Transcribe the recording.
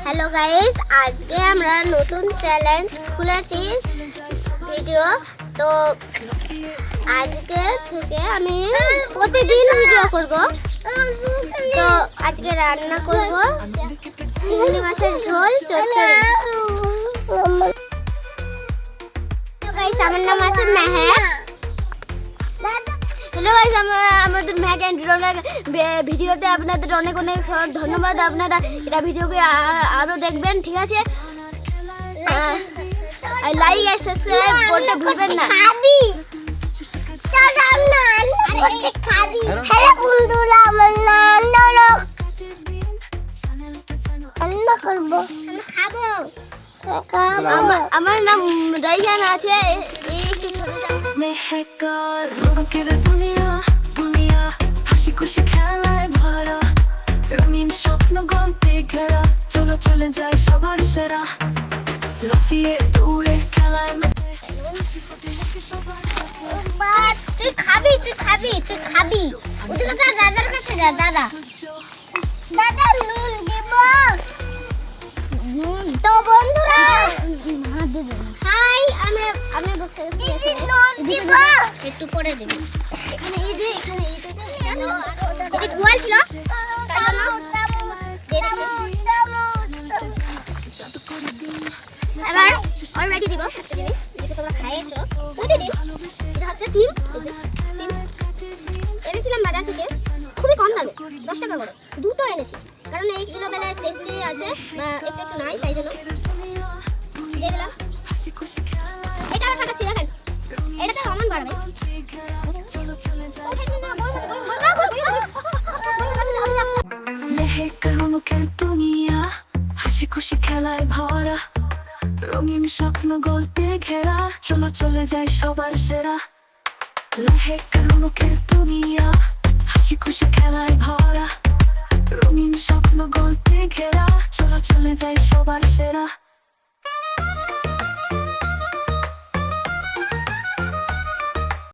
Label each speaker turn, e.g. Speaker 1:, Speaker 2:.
Speaker 1: Hello guys, আজকে আমরা নতুন চ্যালেঞ্জ খুলেছি ভিডিও। তো আজকে থেকে আমি প্রতিদিন ভিডিও করব। তো আজকে রান্না করব চিংড়ি মাছের ঝোল চচ্চড়ি। গাইস, আমার নাম আছে মেহেক। হ্যালো গাইস, আমাদের মেহেক এন্ড রৌনক ভিডিওতে আপনাদের অনেক অনেক ধন্যবাদ। আপনারা এটা ভিডিওকে আরো দেখবেন, ঠিক আছে? লাইক আর সাবস্ক্রাইব করতে ভুলবেন না। হ্যালো বন্ধুরা, আমার নাম রৌনক। রান্না করব, খাবো। আমার নাম রাইহান আছে। রঙিন স্বপ্ন গল্পে ঘেরা, চলো চলে যায় সবার সেরা। তুই খাবি ওদিকে দাদার কাছে যা। দাদা নুন দিব। তো বন্ধুরা, হাই, আমি বসে আছি। একটু পরে দিবি। এখানে গোয়াল ছিল, এবার অলরেডি দিব একটা জিনিস যেটা তোমরা খাইয়েছো প্রতিদিন। এটা হচ্ছে সিম। এনেছিলাম বাজার থেকে, খুবই কম দামে, 10 টাকা করে দুটো এনেছি। কারণ এই কিলো বেলায় টেস্টি আছে বা একটু নাই, তাই জন্য দিয়ে দিলাম। এটা আর খাটাচ্ছি, দেখেন এটাতে অমন বাড়বে। হাসি খুশি খেলায় ভরা, রঙিন স্বপ্ন গল্পে ঘেরা, চলো চলে যায় সবার সেরা। লেহেক রৌনকের দুনিয়া, হাসি খুশি খেলায় ভরা, রঙিন স্বপ্ন গল্পে ঘেরা, চলো চলে যায়